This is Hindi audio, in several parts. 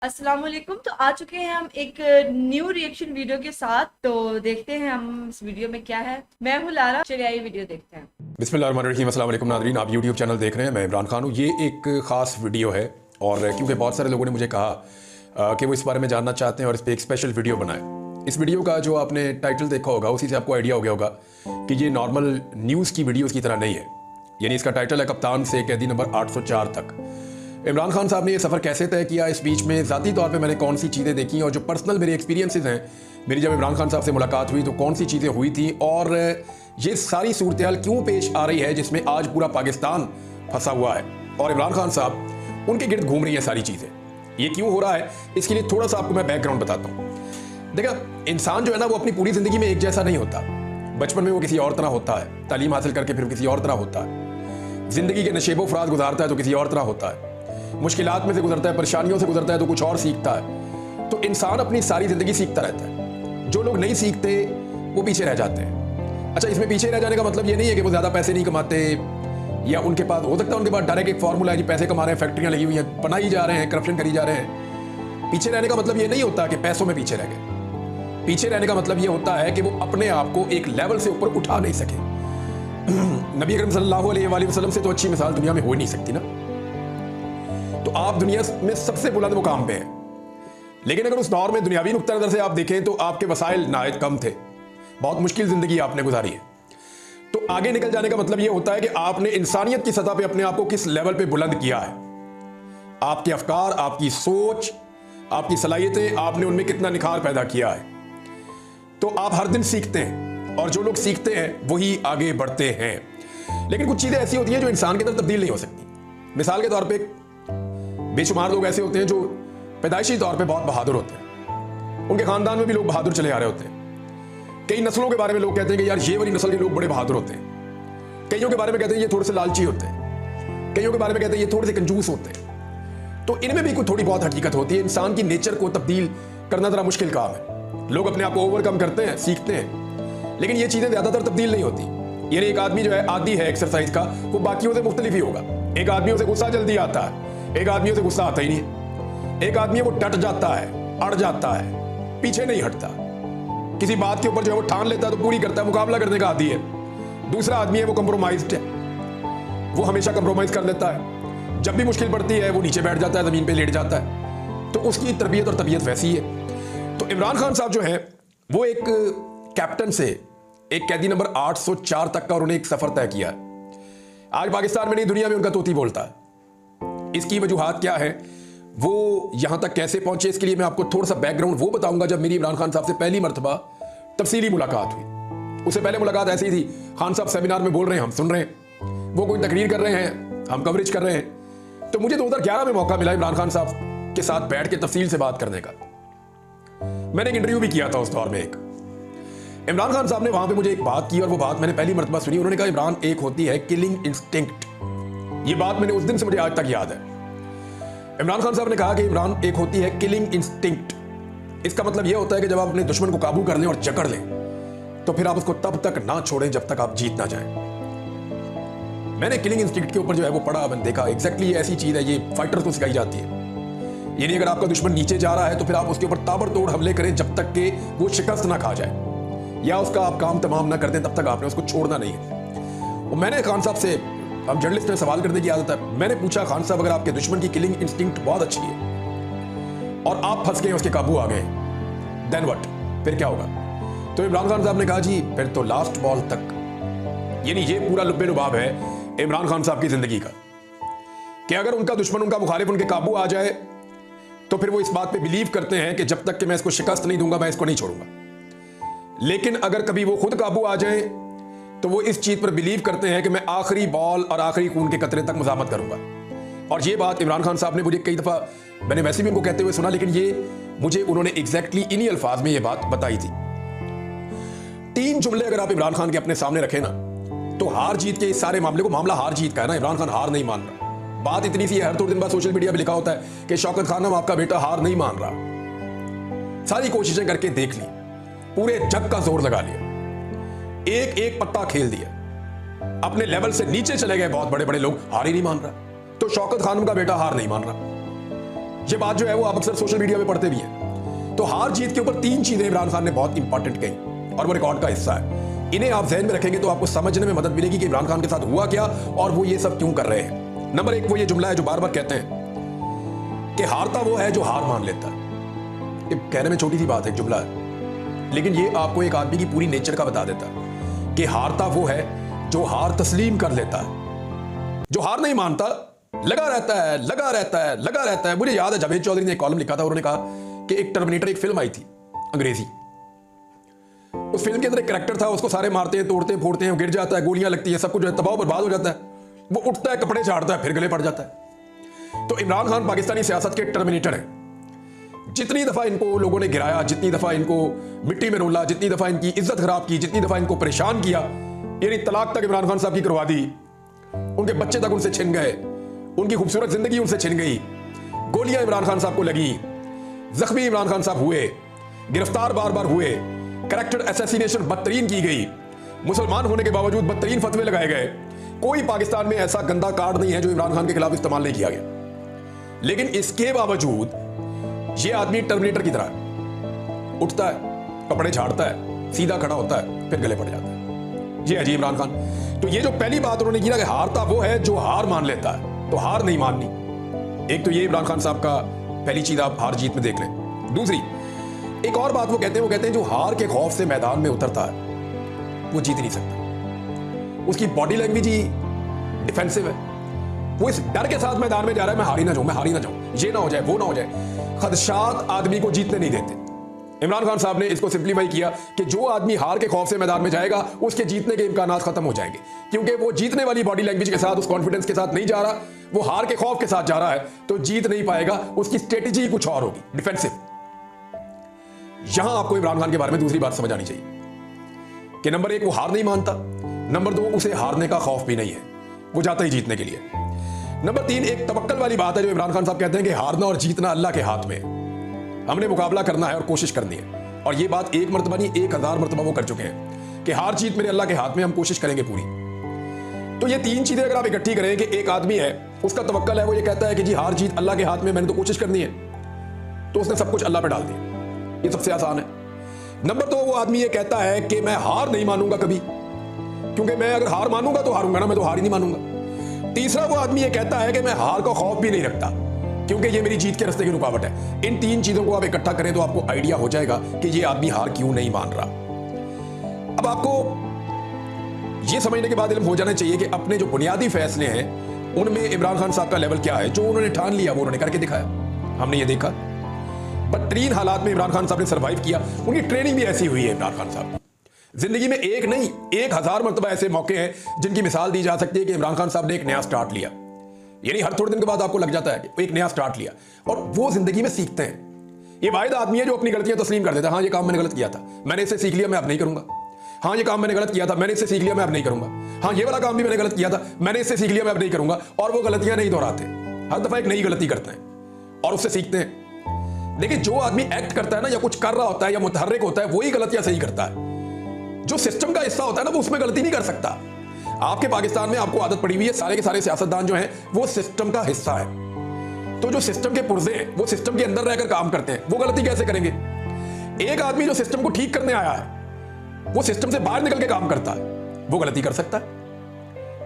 अस्सलाम वालेकुम। तो आ चुके हैं हम एक न्यू रिएक्शन वीडियो के साथ। तो देखते हैं हम इस वीडियो में क्या है। मैं हूँ लारा, चलिए आइए वीडियो देखते हैं। बिस्मिल्लाहिर्रहमानिर्रहीम। अस्सलाम वालेकुम नाज़रीन, आप यूट्यूब चैनल देख रहे हैं। मैं इमरान खान हूँ। ये एक ख़ास वीडियो है और क्योंकि बहुत सारे लोगों ने मुझे कहा कि वो इस बारे में जानना चाहते हैं और इस पर एक स्पेशल वीडियो बनाए। इस वीडियो का जो आपने टाइटल देखा होगा उसी से आपको आइडिया हो गया होगा कि ये नॉर्मल न्यूज़ की वीडियोज़ की तरह नहीं है। यानी इसका टाइटल है कप्तान से कैदी नंबर 804 तक। इमरान खान साहब ने ये सफ़र कैसे तय किया, इस बीच में ज़ाती तौर पे मैंने कौन सी चीज़ें देखी और जो पर्सनल मेरे एक्सपीरियंसेस हैं, मेरी जब इमरान खान साहब से मुलाकात हुई तो कौन सी चीज़ें हुई थी और ये सारी सूरत हाल क्यों पेश आ रही है जिसमें आज पूरा पाकिस्तान फंसा हुआ है और इमरान खान साहब उनके गिर्द घूम रही हैं सारी चीज़ें। ये क्यों हो रहा है इसके लिए थोड़ा सा आपको मैं बैकग्राउंड बताता हूँ। देखा, इंसान जो है ना वो अपनी पूरी ज़िंदगी में एक जैसा नहीं होता। बचपन में वो किसी और तरह होता है, तालीम हासिल करके फिर किसी और तरह होता है, ज़िंदगी के नशेबो फराज गुजारता है तो किसी और तरह होता है, मुश्किलात में से गुजरता है, परेशानियों से गुजरता है तो कुछ और सीखता है। तो इंसान अपनी सारी ज़िंदगी सीखता रहता है। जो लोग नहीं सीखते वो पीछे रह जाते हैं। अच्छा, इसमें पीछे रह जाने का मतलब ये नहीं है कि वो ज़्यादा पैसे नहीं कमाते या उनके पास हो सकता है उनके पास डायरेक्ट एक फार्मूला है कि पैसे कमा रहे हैं, फैक्ट्रियाँ लगी हुई हैं, बनाई जा रहे हैं, करप्शन करी जा रहे हैं। पीछे रहने का मतलब ये नहीं होता कि पैसों में पीछे रह गए। पीछे रहने का मतलब ये होता है कि वो अपने आप को एक लेवल से ऊपर उठा नहीं सके। नबी अकरम सल्लल्लाहु अलैहि वसल्लम से तो अच्छी मिसाल दुनिया में हो ही नहीं सकती ना। तो आप दुनिया में सबसे बुलंद मुकाम पे हैं, लेकिन अगर उस दौर में दुनियावी नुक्ता नज़र से आप देखें तो आपके वसाइल नायत कम थे, बहुत मुश्किल ज़िंदगी आपने गुजारी है। तो आगे निकल जाने का मतलब ये होता है कि आपने इंसानियत की सतह पे अपने आप को किस लेवल पे बुलंद किया है। आपके अफकार, आपकी सोच, आपकी सलाहियतें, आपने उनमें कितना निखार पैदा किया है। तो आप हर दिन सीखते हैं और जो लोग सीखते हैं वही आगे बढ़ते हैं। लेकिन कुछ चीज़ें ऐसी होती हैं जो इंसान के अंदर तब्दील नहीं हो सकती। मिसाल के तौर पर बेशुमार लोग ऐसे होते हैं जो पैदाइशी तौर पे बहुत बहादुर होते हैं, उनके खानदान में भी लोग बहादुर चले आ रहे होते हैं। कई नस्लों के बारे में लोग कहते हैं कि यार ये वाली नस्ल के लोग बड़े बहादुर होते हैं। कईयों के बारे में कहते हैं ये थोड़े से लालची होते हैं, कईयों के बारे में कहते हैं ये थोड़े से कंजूस होते हैं। तो इनमें भी कोई थोड़ी बहुत हकीकत होती है। इंसान की नेचर को तब्दील करना जरा मुश्किल काम है। लोग अपने आप को ओवरकम करते हैं, सीखते हैं, लेकिन ये चीज़ें ज़्यादातर तब्दील नहीं होती। यानी एक आदमी जो है आदी है एक्सरसाइज का, वो बाकियों से मुख्तलिफ ही होगा। एक आदमियों से गुस्सा जल्दी आता है, एक आदमियों से गुस्सा आता ही नहीं। एक आदमी है वो डट जाता है, अड़ जाता है, पीछे नहीं हटता, किसी बात के ऊपर जो है वो ठान लेता है तो पूरी करता है, मुकाबला करने का आदी है। दूसरा आदमी है वो कंप्रोमाइज्ड है, वो हमेशा कंप्रोमाइज कर लेता है। जब भी मुश्किल पड़ती है वो नीचे बैठ जाता है, जमीन पे लेट जाता है। तो उसकी तरबियत और तबीयत वैसी है। तो इमरान खान साहब जो है वो एक कैप्टन से एक कैदी नंबर 804 तक का उन्होंने एक सफर तय किया। आज पाकिस्तान में नहीं, दुनिया में उनका तोती बोलता है। इसकी वजूहात क्या है, वो यहां तक कैसे पहुंचे, इसके लिए मैं आपको थोड़ा सा बैकग्राउंड वो बताऊंगा। जब मेरी इमरान खान साहब से पहली मरतबा तफसीली मुलाकात हुई, उससे पहले मुलाकात ऐसी ही थी, खान साहब सेमिनार में बोल रहे हैं, हम सुन रहे हैं, वो कोई तकरीर कर रहे हैं, हम कवरेज कर रहे हैं। तो मुझे 2011 में मौका मिला इमरान खान साहब के साथ बैठ के तफसील से बात करने का। मैंने एक इंटरव्यू भी किया था उस दौर में। एक इमरान खान साहब ने वहां पर मुझे एक बात की और वो बात मैंने पहली मरतबा सुनी। उन्होंने कहा, इमरान, एक होती है किलिंग इंस्टिंक्ट। ये बात मैंने उस दिन से मुझे आज तक याद है। इमरान खान साहब ने कहा कि इमरान, एक होती है किलिंग इंस्टिंक्ट। इसका मतलब यह होता है कि जब आप अपने दुश्मन को काबू कर लें और जकड़ लें तो फिर आप उसको तब तक ना छोड़ें जब तक आप जीत ना जाएं। मैंने किलिंग इंस्टिंक्ट के ऊपर जो है वो पढ़ा, मैंने देखा एग्जैक्टली ये ऐसी चीज है, ये फाइटर को सिखाई जाती है। यानी अगर आपका दुश्मन नीचे जा रहा है तो फिर आप उसके ऊपर ताबड़तोड़ हमले करें जब तक कि वो शिकस्त ना खा जाए या उसका आप काम तमाम ना कर दें, तब तक आपने उसको छोड़ना नहीं है। और मैंने खान साहब से, हम जर्नलिस्ट में सवाल करने की आदत है, मैंने पूछा, खान साहब, अगर आपके दुश्मन की किलिंग इंस्टिंक्ट बहुत अच्छी है और आप फंस गए, उसके काबू आ गए, देन व्हाट, फिर क्या होगा? तो इमरान खान साहब ने कहा, जी फिर तो लास्ट बॉल तक। यानी ये पूरा लुब्बे लुबाब है इमरान खान साहब की जिंदगी का कि अगर उनका दुश्मन, उनका मुखालिफ उनके काबू आ जाए तो फिर वो इस बात पे बिलीव करते हैं कि जब तक कि मैं इसको शिकस्त नहीं दूंगा मैं इसको नहीं छोड़ूंगा। लेकिन अगर कभी वो खुद काबू आ जाए तो वो इस चीज पर बिलीव करते हैं कि मैं आखिरी बॉल और आखिरी खून के कतरे तक मज़ामत करूंगा। और ये बात इमरान खान साहब ने मुझे कई दफ़ा, मैंने वैसे भी उनको कहते हुए सुना, लेकिन ये मुझे उन्होंने एग्जैक्टली इन्हीं अल्फाज में ये बात बताई थी। 3 जुमले अगर आप इमरान खान के अपने सामने रखें ना तो हार जीत के इस सारे मामले को, मामला हार जीत का है ना, इमरान खान हार नहीं मान रहा। बात इतनी सी है, हर थोड़े दिन बाद सोशल मीडिया पर लिखा होता है कि शौकत खानम, आपका बेटा हार नहीं मान रहा। सारी कोशिशें करके देख ली, पूरे जग का जोर लगा लिया, एक एक पत्ता खेल दिया, अपने लेवल से नीचे चले गए बहुत बड़े बड़े लोग, हार ही नहीं मान रहा। तो शौकत खानम का बेटा हार नहीं मान रहा। ये बात जो है वो आप अक्सर सोशल मीडिया पे पढ़ते भी हैं। तो हार जीत के ऊपर 3 चीजें इमरान खान ने बहुत इंपॉर्टेंट कही और वो रिकॉर्ड का हिस्सा है। इन्हें आप ज़हन में रखेंगे तो आपको समझने में मदद मिलेगी कि इमरान खान के साथ हुआ क्या और वो ये सब क्यों कर रहे हैं। नंबर 1 वो ये जुमला है जो बार बार कहते हैं कि हारता वो है जो हार मान लेता है। ये कहने में छोटी सी बात है, जुमला है, लेकिन ये आपको एक आदमी की पूरी नेचर का बता देता है कि हारता वो है जो हार तस्लीम कर लेता है। जो हार नहीं मानता, लगा रहता है, लगा रहता है, लगा रहता है। मुझे याद है जावेद चौधरी ने एक कॉलम लिखा था, उन्होंने कहा कि एक टर्मिनेटर एक फिल्म आई थी अंग्रेजी, उस फिल्म के अंदर एक कैरेक्टर था, उसको सारे मारते हैं, तोड़ते हैं, फोड़ते हैं, गिर जाता है, गोलियां लगती है, सब कुछ तबाह बर्बाद हो जाता है, वो उठता है, कपड़े झाड़ता है, फिर गले पड़ जाता है। तो इमरान खान पाकिस्तानी सियासत के टर्मिनेटर है। जितनी दफा इनको लोगों ने गिराया, जितनी दफा इनको मिट्टी में रोला, जितनी दफा इनकी इज्जत खराब की, जितनी दफा इनको परेशान किया, यानी तलाक तक इमरान खान साहब की करवा दी, उनके बच्चे तक उनसे छिन गए, उनकी खूबसूरत जिंदगी उनसे छिन गई, गोलियां इमरान खान साहब को लगी, जख्मी इमरान खान साहब हुए, गिरफ्तार बार बार हुए, कैरेक्टर असैसिनेशन बदतरीन की गई, मुसलमान होने के बावजूद बदतरीन फतवे लगाए गए। कोई पाकिस्तान में ऐसा गंदा कार्ड नहीं है जो इमरान खान के खिलाफ इस्तेमाल नहीं किया गया। लेकिन इसके बावजूद ये आदमी टर्मिनेटर की तरह उठता है, कपड़े झाड़ता है, सीधा खड़ा होता है, फिर गले पड़ जाता है। ये है जी इमरान खान। तो ये जो पहली बात उन्होंने की ना कि हारता वो है जो हार मान लेता है, तो हार नहीं माननी। एक तो ये इमरान खान साहब का पहली चीज आप हार जीत में देख लें। दूसरी एक और बात वो कहते हैं जो हार के खौफ से मैदान में उतरता है वो जीत नहीं सकता। उसकी बॉडी लैंग्वेज ही डिफेंसिव है, वो इस डर के साथ मैदान में जा रहा है, मैं हारी ना जाऊं, मैं हारी ना जाऊं, ये ना हो जाए, वो ना हो जाए। खदशात आदमी को जीतने नहीं देते। इमरान खान साहब ने इसको सिंप्लीफाई किया कि जो आदमी हार के खौफ से मैदान में जाएगा उसके जीतने के इम्कानात खत्म हो जाएंगे, क्योंकि वो जीतने वाली बॉडी लैंग्वेज के साथ, उस कॉन्फिडेंस के साथ नहीं जा रहा, वो हार के खौफ के साथ जा रहा है, तो जीत नहीं पाएगा। उसकी स्ट्रेटेजी कुछ और होगी, डिफेंसिव। यहां आपको इमरान खान के बारे में दूसरी बात समझ आनी चाहिए कि नंबर 1 वो हार नहीं मानता, नंबर 2 उसे हारने का खौफ भी नहीं है, वो जाता ही जीतने के लिए। नंबर 3 एक तवक्कल वाली बात है जो इमरान खान साहब कहते हैं कि हारना और जीतना अल्लाह के हाथ में है, हमने मुकाबला करना है और कोशिश करनी है। और ये बात 1 मरतबा नहीं 1000 मरतबा वो कर चुके हैं कि हार जीत मेरे अल्लाह के हाथ में, हम कोशिश करेंगे पूरी। तो ये 3 चीजें अगर आप इकट्ठी करें कि एक आदमी है, उसका तवक्कल है, वो ये कहता है कि जी हार जीत अल्लाह के हाथ में, मैंने तो कोशिश करनी है, तो उसने सब कुछ अल्लाह पे डाल दिया, ये सबसे आसान है। नंबर 2 वो आदमी ये कहता है कि मैं हार नहीं मानूंगा कभी, क्योंकि मैं अगर हार मानूंगा तो हारूंगा ना, मैं तो हार ही नहीं मानूंगा। तीसरा वो आदमी ये कहता है कि मैं हार का खौफ भी नहीं रखता, क्योंकि ये मेरी जीत के रास्ते की रुकावट है। इन 3 चीजों को आप इकट्ठा करें तो आपको आइडिया हो जाएगा कि ये आदमी हार क्यों नहीं मान रहा। अब आपको ये समझने के बाद इल्म हो जाना चाहिए कि अपने जो बुनियादी फैसले हैं उनमें इमरान खान साहब का लेवल क्या है। जो उन्होंने ठान लिया वो उन्होंने करके दिखाया, हमने ये देखा। बदतरीन हालात में इमरान खान साहब ने सर्वाइव किया, उनकी ट्रेनिंग भी ऐसी हुई है। इमरान खान साहब जिंदगी में एक नहीं 1000 मरतबा ऐसे मौके हैं जिनकी मिसाल दी जा सकती है कि इमरान खान साहब ने एक नया स्टार्ट लिया, यानी हर थोड़े दिन के बाद आपको लग जाता है कि एक नया स्टार्ट लिया, और वो जिंदगी में सीखते हैं। ये वाहिद आदमी है जो अपनी गलतियां तस्लीम कर देता है, हाँ ये काम मैंने गलत किया था, मैंने इससे सीख लिया, मैं अब नहीं करूंगा। हाँ ये काम मैंने गलत किया था, मैंने इससे सीख लिया, मैं अब नहीं करूंगा। हाँ ये वाला काम भी मैंने गलत किया था, मैंने इससे सीख लिया, मैं अब नहीं करूंगा। और वो गलतियां नहीं दोहराते, हर दफा एक नई गलती करते हैं और उससे सीखते हैं। लेकिन जो आदमी एक्ट करता है ना, या कुछ कर रहा होता है या मुतहर्रिक होता है, वही गलतियां सही करता है। जो सिस्टम का हिस्सा होता है ना, वो उसमें गलती नहीं कर सकता। आपके पाकिस्तान में आपको आदत पड़ी हुई है, सारे के सारे सियासतदान जो हैं वो सिस्टम का हिस्सा है। तो जो सिस्टम के पुर्जे हैं वो सिस्टम के अंदर रहकर काम करते हैं, वो गलती कैसे करेंगे? एक आदमी जो सिस्टम को ठीक करने आया है वो सिस्टम से बाहर निकल के काम करता है, वो गलती कर सकता है,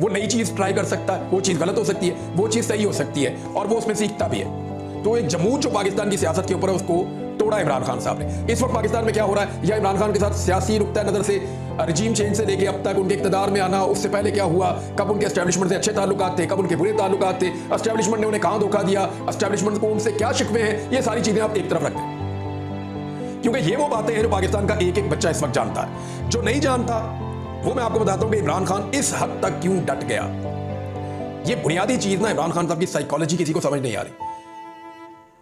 वो नई चीज ट्राई कर सकता है, वो चीज गलत हो सकती है, वो चीज सही हो सकती है, और वो उसमें सीखता भी है। तो एक जमूद जो पाकिस्तान की सियासत के ऊपर है उसको तोड़ा इमरान खान साहब ने। इस वक्त पाकिस्तान में क्या हो रहा है, या इमरान खान के साथ सियासी नुक्ता नजर से रजीम चेंज से लेके अब तक उनके इक़्तिदार में आना, उससे पहले क्या हुआ, कब उनके एस्टेब्लिशमेंट से अच्छे ताल्लुकात थे, कब उनके बुरे ताल्लुकात थे, एस्टेब्लिशमेंट ने उन्हें कहां धोखा दिया, एस्टेब्लिशमेंट को उनसे क्या शिकवे हैं, ये सारी चीजें आप एक तरफ रखते हैं, क्योंकि ये वो बातें हैं जो पाकिस्तान का एक एक बच्चा इस वक्त जानता है। जो नहीं जानता वो मैं आपको बताता हूं कि इमरान खान इस हद तक क्यों डट गया। ये बुनियादी चीज ना इमरान खान साहब की साइकोलॉजी किसी को समझ नहीं आ रही।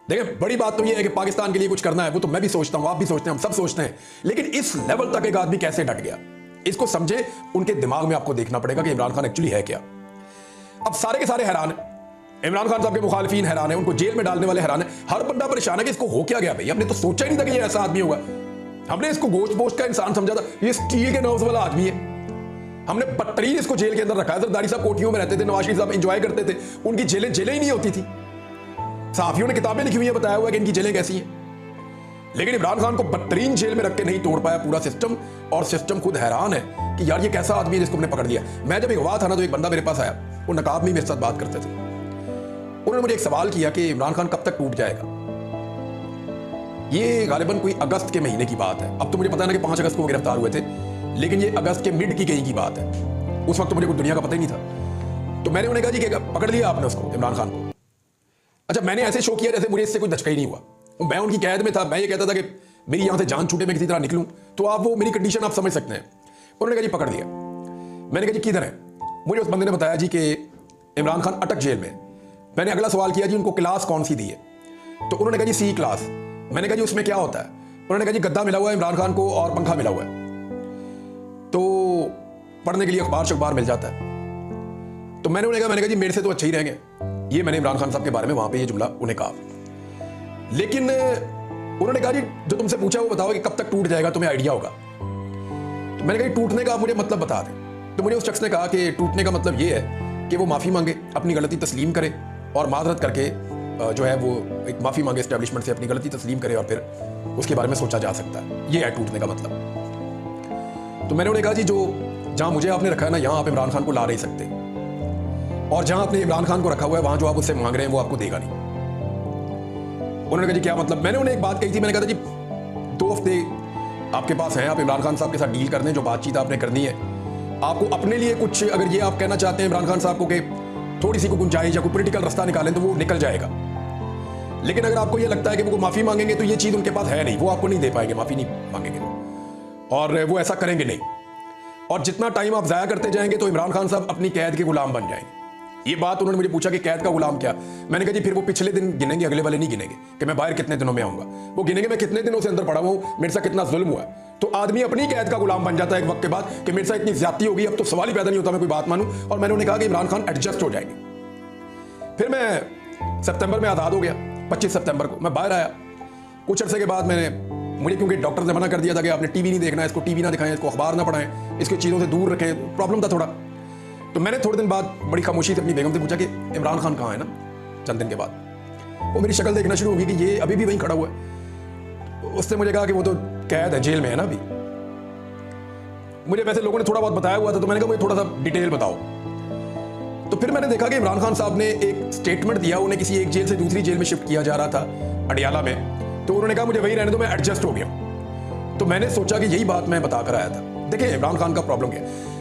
देखिए बड़ी बात तो ये है कि पाकिस्तान के लिए कुछ करना है, वो तो मैं भी सोचता हूं, आप भी सोचते हैं, हम सब सोचते हैं, लेकिन इस लेवल तक एक आदमी कैसे डट गया, इसको समझे उनके दिमाग में आपको देखना पड़ेगा कि इमरान खान एक्चुअली है क्या। अब सारे के सारे हैरान है, इमरान खान साहब के मुखालिफिन हैरान है, उनको जेल में डालने वाले हैरान है, हर बंदा परेशान है कि इसको हो क्या गया भाई, हमने तो सोचा ही नहीं था कि ये ऐसा आदमी होगा, हमने इसको गोश्त पोस्ट का इंसान समझा था, ये स्टील के नर्व्स वाला आदमी है, हमने बदतरीन इसको जेल के अंदर रखा है। जरदारी साहब कोठियों में रहते थे, नवाज शरीफ साहब एंजॉय करते थे, उनकी जेलें ही नहीं होती थी, सहाफियों ने किताबें लिखी हुई है, बताया हुआ है कि इनकी जेलें कैसी हैं। लेकिन इमरान खान को बदतरीन जेल में रख के नहीं तोड़ पाया पूरा सिस्टम, और सिस्टम खुद हैरान है कि यार ये कैसा आदमी है जिसको हमने पकड़ लिया। मैं जब एक हुआ था ना, तो एक बंदा मेरे पास आया, वो नकाब में मेरे साथ बात करते थे। उन्होंने मुझे एक सवाल किया कि इमरान खान कब तक टूट जाएगा। ये गालिबन कोई अगस्त के महीने की बात है। अब तो मुझे पता है ना कि 5 अगस्त को गिरफ्तार हुए थे, लेकिन ये अगस्त के मिड की कहीं की बात है। उस वक्त तो मुझे कुछ दुनिया का पता ही नहीं था। तो मैंने उन्हें कहा जी कि पकड़ लिया आपने उसको, इमरान खान को। अच्छा, मैंने ऐसे शो किया जैसे मुझे इससे कोई धचका ही नहीं हुआ। मैं उनकी कैद में था, मैं ये कहता था कि मेरी यहां से जान छूटे, मैं किसी तरह निकलूं। तो आप वो मेरी कंडीशन आप समझ सकते हैं। उन्होंने कहा जी पकड़ लिया। मैंने कहा जी किधर है? मुझे उस बंदे ने बताया जी कि इमरान खान अटक जेल में। मैंने अगला सवाल किया जी उनको क्लास कौन सी दी है? तो उन्होंने कहा जी C क्लास। मैंने कहा जी उसमें क्या होता है? उन्होंने कहा जी गद्दा मिला हुआ है इमरान खान को और पंखा मिला हुआ है, तो पढ़ने के लिए अखबार मिल जाता है। तो मैंने कहा जी मेरे से तो अच्छे ही रहेंगे। ये मैंने इमरान खान साहब के बारे में वहां पे ये जुमला उन्हें कहा। लेकिन उन्होंने कहा जी जो तुमसे पूछा वो बताओ कि कब तक टूट जाएगा, तुम्हें आइडिया होगा। तो मैंने कहा टूटने का मुझे मतलब बता दें। तो मुझे उस शख्स ने कहा कि टूटने का मतलब ये है कि वो माफ़ी मांगे, अपनी गलती तस्लीम करे और माजरत करके जो है वो एक माफ़ी मांगे एस्टेब्लिशमेंट से, अपनी गलती तस्लीम करे और फिर उसके बारे में सोचा जा सकता है। ये है टूटने का मतलब। तो मैंने उन्हें कहा जी जो जहाँ मुझे आपने रखा है ना, यहाँ आप इमरान खान को ला नहीं सकते, और जहाँ आपने इमरान खान को रखा हुआ है वहाँ जो आप उससे मांग रहे हैं वो आपको देगा नहीं। उन्होंने कहा जी क्या मतलब? मैंने उन्हें एक बात कही थी, मैंने कहा था जी 2 हफ्ते आपके पास हैं, आप इमरान खान साहब के साथ डील कर दें, जो बातचीत आपने करनी है। आपको अपने लिए कुछ अगर ये आप कहना चाहते हैं इमरान खान साहब को कि थोड़ी सी को गुंजाइश या कोई पॉलिटिकल रास्ता निकालें, तो वो निकल जाएगा। लेकिन अगर आपको ये लगता है कि वो माफ़ी मांगेंगे तो ये चीज़ उनके पास है नहीं, वो आपको नहीं दे पाएंगे, माफ़ी नहीं मांगेंगे और वो ऐसा करेंगे नहीं। और जितना टाइम आप ज़ाया करते जाएंगे तो इमरान खान साहब अपनी कैद के गुलाम बन जाएंगे। ये बात उन्होंने मुझे पूछा कि कैद का गुलाम क्या? मैंने कहा जी फिर वो पिछले दिन गिनेंगे, अगले वाले नहीं गिनेंगे कि मैं बाहर कितने दिनों में आऊंगा। वो गिनेंगे मैं कितने दिनों से अंदर पड़ा हूं, मेरे साथ कितना जुल्म हुआ है। तो आदमी अपनी कैद का गुलाम बन जाता है एक वक्त के बाद कि मेरे साथ इतनी ज्यादती होगी, अब तो सवाल ही पैदा नहीं होता मैं कोई बात मानूं। और मैंने उन्हें कहा कि इमरान खान एडजस्ट हो जाएंगे। फिर मैं सितंबर में आज़ाद हो गया। 25 सितंबर को मैं बाहर आया। कुछ अरसे के बाद मुझे क्योंकि डॉक्टर ने मना कर दिया था कि आपने टीवी नहीं देखना है, इसको टीवी ना दिखाएं, इसको अखबार ना पढ़ाएं, इसकी चीज़ों से दूर रखें, प्रॉब्लम था थोड़ा। तो मैंने थोड़े दिन बाद बड़ी खामोशी से अपनी बेगम से पूछा कि इमरान खान कहाँ है ना। चंद दिन के बाद वो मेरी शक्ल देखना शुरू होगी कि ये अभी भी वहीं खड़ा हुआ है। उसने मुझे कहा कि वो तो कैद है, जेल में है ना अभी। मुझे वैसे लोगों ने थोड़ा बहुत बताया हुआ था, तो मैंने कहा मुझे थोड़ा सा डिटेल बताओ। तो फिर मैंने देखा कि इमरान खान साहब ने एक स्टेटमेंट दिया, उन्हें किसी एक जेल से दूसरी जेल में शिफ्ट किया जा रहा था अडियाला में। तो उन्होंने कहा मुझे वहीं रहने दो, मैं एडजस्ट हो गया। तो मैंने सोचा कि यही बात मैं बताकर आया था। देखिए इमरान खान का प्रॉब्लम क्या है,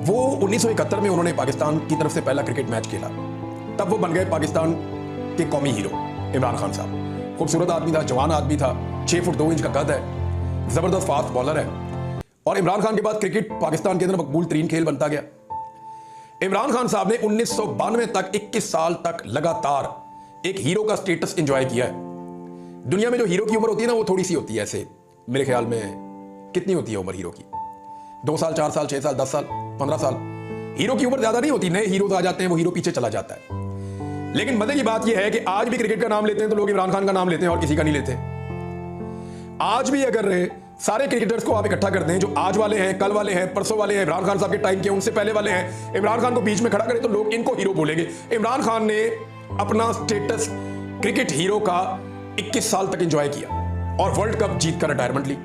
वो 1971 में उन्होंने पाकिस्तान की तरफ से पहला क्रिकेट मैच खेला, तब वो बन गए पाकिस्तान के कौमी हीरो इमरान खान साहब। खूबसूरत आदमी था, जवान आदमी था, 6 फुट 2 इंच का कद है, जबरदस्त फास्ट बॉलर है। और इमरान खान के बाद क्रिकेट पाकिस्तान के अंदर मकबूल तरीन खेल बनता गया। इमरान खान साहब ने 1992 तक 21 साल तक लगातार एक हीरो का स्टेटस एंजॉय किया है। दुनिया में जो हीरो की उम्र होती है ना, वो थोड़ी सी होती है। ऐसे मेरे ख्याल में कितनी होती है उम्र हीरो की? 2 साल, 4 साल, 6 साल, 10 साल, 15 साल। हीरो की उम्र ज्यादा नहीं होती। नए हीरो आ जाते हैं, वो हीरो पीछे चला जाता है। लेकिन मजे की बात यह है कि आज भी क्रिकेट का नाम लेते हैं तो लोग इमरान खान का नाम लेते हैं और किसी का नहीं लेते। आज भी अगर सारे क्रिकेटर्स को आप इकट्ठा करते हैं, जो आज वाले हैं, कल वाले हैं, परसों वाले हैं, इमरान खान साहब के टाइम के, उनसे पहले वाले हैं, इमरान खान को बीच में खड़ा करें तो लोग इनको हीरो बोलेंगे। इमरान खान ने अपना स्टेटस क्रिकेट हीरो का 21 साल तक एंजॉय किया और वर्ल्ड कप जीत कर रिटायरमेंट ली।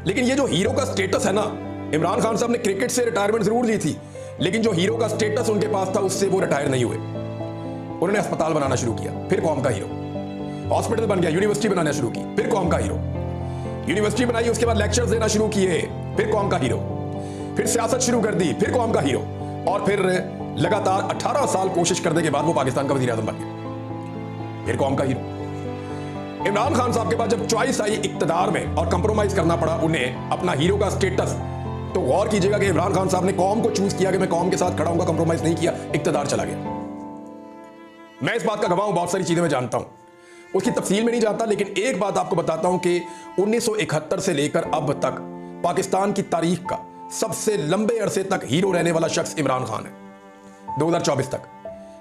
लेकिन ये जो हीरो का स्टेटस है ना, इमरान खान साहब ने क्रिकेट से रिटायरमेंट जरूर ली थी, लेकिन जो हीरो का स्टेटस उनके पास था उससे वो रिटायर नहीं हुए। उन्होंने अस्पताल बनाना शुरू किया, फिर कौम का हीरो। हॉस्पिटल बन गया, यूनिवर्सिटी बनाना शुरू की, फिर कौम का हीरो। यूनिवर्सिटी बनाई, उसके बाद लेक्चर्स देना शुरू किए, फिर कौम का हीरो। फिर सियासत शुरू कर दी, फिर कौम का हीरो। और फिर लगातार 18 साल कोशिश करने के बाद वो पाकिस्तान का वजीर आज़म बन गया, फिर कौम का हीरो। इमरान खान साहब के बाद जब चॉइस आई इक्तदार में और कंप्रोमाइज करना पड़ा उन्हें अपना हीरो का स्टेटस, तो गौर कीजिएगा कि इमरान खान साहब ने कौम को चूज किया कि मैं कौम के साथ खड़ा हूंगा, कंप्रोमाइज नहीं किया, इक्तदार चला गया। मैं इस बात का गवाह हूं, बहुत सारी चीजें मैं जानता हूं, उसकी तफसील में नहीं जानता, लेकिन एक बात आपको बताता हूं कि 1971 से लेकर अब तक पाकिस्तान की तारीख का सबसे लंबे अरसे तक हीरो रहने वाला शख्स इमरान खान है, 2024 तक।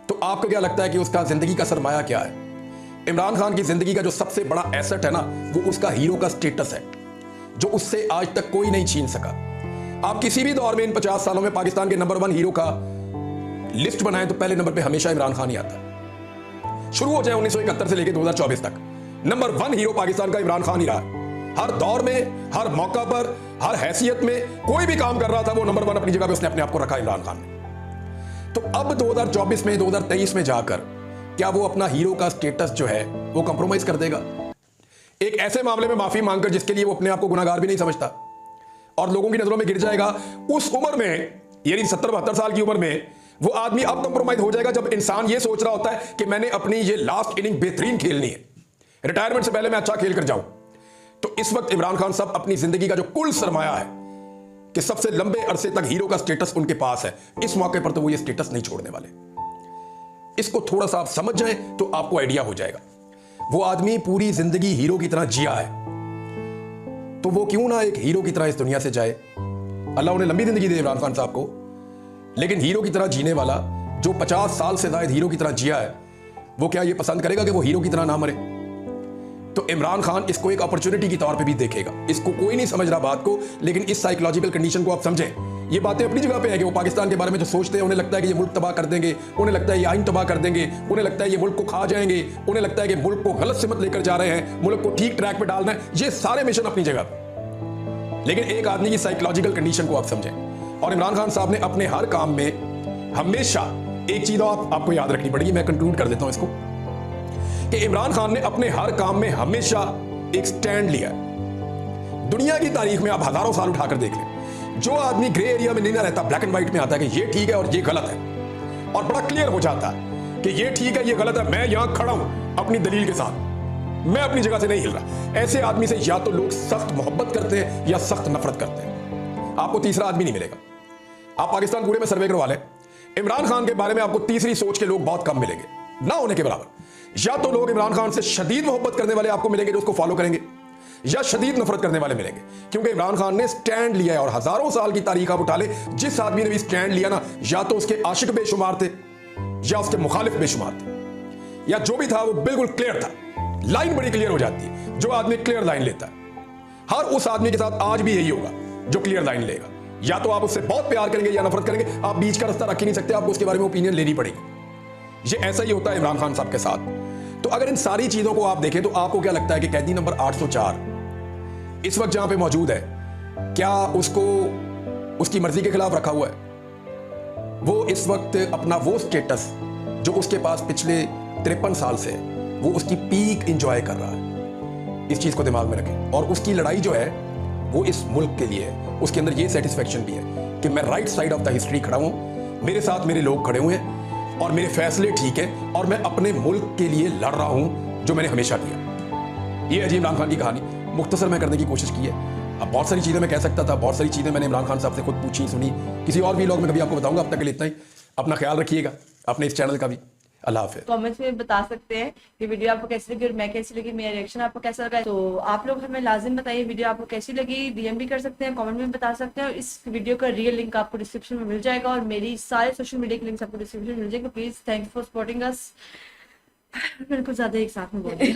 तो आपको क्या लगता है कि उसका जिंदगी का सरमाया क्या है? इमरान खान की जिंदगी का जो सबसे बड़ा एसेट है ना, वो उसका हीरो का स्टेटस है, जो उससे आज तक कोई नहीं छीन सका। आप किसी भी दौर में इन 50 सालों में पाकिस्तान के नंबर 1 हीरो का लिस्ट बनाएं तो पहले नंबर पे हमेशा इमरान खान ही आता है। शुरू हो जाए 1971 से लेकर 2024 तक, नंबर 1 हीरो पाकिस्तान का इमरान खान ही रहा है। हर दौर में, हर मौका पर, हर हैसियत में कोई भी काम कर रहा था, वो नंबर 1 अपनी जगह पे उसने अपने आप को रखा इमरान खान ने। तो अब 2024 में, 2023 में जाकर क्या वो अपना हीरो का स्टेटस जो है वो कंप्रोमाइज कर देगा? एक ऐसे मामले में माफी मांगकर जिसके लिए वो अपने आप को गुनाहगार भी नहीं समझता और लोगों की नजरों में गिर जाएगा, उस उम्र में, यानी 70-72 साल की उम्र में वो आदमी अब कंप्रोमाइज हो जाएगा जब इंसान ये सोच रहा होता है कि मैंने अपनी ये लास्ट इनिंग बेहतरीन खेलनी है, रिटायरमेंट से पहले मैं अच्छा खेल कर जाऊं। तो इस वक्त इमरान खान साहब अपनी जिंदगी का जो कुल सरमाया है कि सबसे लंबे अरसे तक हीरो का स्टेटस उनके पास है, इस मौके पर तो वो ये स्टेटस नहीं छोड़ने वाले। इसको थोड़ा सा आप समझ जाएं तो आपको आइडिया हो जाएगा। वो आदमी पूरी जिंदगी हीरो की तरह जिया है, तो वो क्यों ना एक हीरो की तरह इस दुनिया से जाए। अल्लाह उन्हें लंबी जिंदगी दे इमरान खान साहब को, लेकिन हीरो की तरह जीने वाला जो 50 साल से ज्यादा हीरो की तरह जिया है, वो क्या ये पसंद करेगा कि वो हीरो की तरह ना मरे? तो इमरान खान इसको एक अपॉर्चुनिटी के तौर पे भी देखेगा। इसको कोई नहीं समझ रहा बात को, लेकिन इस साइकोलॉजिकल कंडीशन को आप समझें। ये बातें अपनी जगह पे है कि वो पाकिस्तान के बारे में जो सोचते हैं, उन्हें लगता है कि ये मुल्क तबाह कर देंगे, उन्हें लगता है ये आइन तबाह कर देंगे, उन्हें लगता है ये मुल्क को खा जाएंगे, उन्हें लगता है कि मुल्क को गलत सिमत लेकर जा रहे हैं, मुल्क को ठीक ट्रैक पे डालना है। ये सारे मिशन अपनी जगह पे, लेकिन एक आदमी की साइकोलॉजिकल कंडीशन को आप समझें। और इमरान खान साहब ने अपने हर काम में हमेशा एक चीज आपको याद रखनी पड़ेगी, मैं कंक्लूड कर देता हूं इसको, कि इमरान खान ने अपने हर काम में हमेशा एक स्टैंड लिया। दुनिया की तारीख में आप हजारों साल उठाकर देख लें, जो आदमी ग्रे एरिया में नहीं ना रहता, ब्लैक एंड व्हाइट में आता है कि ये ठीक है और ये गलत है, और बड़ा क्लियर हो जाता है कि ये ठीक है ये गलत है, मैं यहां खड़ा हूं अपनी दलील के साथ, मैं अपनी जगह से नहीं हिल रहा। ऐसे आदमी से या तो लोग सख्त मोहब्बत करते हैं या सख्त नफरत करते हैं, आपको तीसरा आदमी नहीं मिलेगा। आप पाकिस्तान पूरे में सर्वे करवा लें, इमरान खान के बारे में आपको तीसरी सोच के लोग बहुत कम मिलेंगे, ना होने के बराबर। या तो लोग इमरान खान से शदीद मोहब्बत करने वाले आपको मिलेंगे जो उसको फॉलो करेंगे, या शदीद नफरत करने वाले मिलेंगे, क्योंकि इमरान खान ने स्टैंड लिया है। और हजारों साल की तारीख आप उठा ले, जिस आदमी ने भी स्टैंड लिया ना, या तो उसके आशिक बेशुमार थे या उसके मुखालिफ बेशुमार थे, या जो भी था वो बिल्कुल क्लियर था। लाइन बड़ी क्लियर हो जाती है जो आदमी क्लियर लाइन लेता है। हर उस आदमी के साथ आज भी यही होगा जो क्लियर लाइन लेगा। या तो आप उससे बहुत प्यार करेंगे या नफरत करेंगे, आप बीच का रास्ता रख ही नहीं सकते, आपको उसके बारे में ओपिनियन लेनी पड़ेगी। ये ऐसा ही होता है इमरान खान साहब के साथ। तो अगर इन सारी चीजों को आप देखें तो आपको क्या लगता है कि कैदी नंबर 804 इस वक्त जहां पे मौजूद है, क्या उसको उसकी मर्जी के खिलाफ रखा हुआ है? वो इस वक्त अपना वो स्टेटस जो उसके पास पिछले 53 साल से है, वो उसकी पीक इंजॉय कर रहा है। इस चीज को दिमाग में रखें। और उसकी लड़ाई जो है वो इस मुल्क के लिए है। उसके अंदर ये सेटिस्फेक्शन भी है कि मैं right side of the history खड़ा हूं, मेरे साथ मेरे लोग खड़े हुए हैं और मेरे फैसले ठीक है, और मैं अपने मुल्क के लिए लड़ रहा हूं जो मैंने हमेशा किया। ये है इमरान खान की कहानी, मुख्तसर में करने की कोशिश की है। अब बहुत सारी चीजें मैं कह सकता था, बहुत सारी चीजें मैंने इमरान खान साहब से खुद पूछी सुनी, किसी और व्लॉग में कभी आपको बताऊंगा। अब तक के लिए इतना ही। अपना ख्याल रखिएगा, अपने इस चैनल का भी। अल्लाह हाफिज़। कमेंट्स में बता सकते हैं कि वीडियो आपको कैसी लगी और मैं कैसी लगी, मेरा रिएक्शन आपको कैसा लगा। तो आप लोग हमें लाजिम बताइए वीडियो आपको कैसी लगी। डीएम भी कर सकते हैं, कमेंट में बता सकते हैं, और इस वीडियो का रियल लिंक आपको डिस्क्रिप्शन में मिल जाएगा, और मेरी सारे सोशल मीडिया के लिंक्स आपको डिस्क्रिप्शन में मिल जाएंगे। Please thanks for supporting us. मैंने कुछ ज्यादा एक साथ में बोल दिया।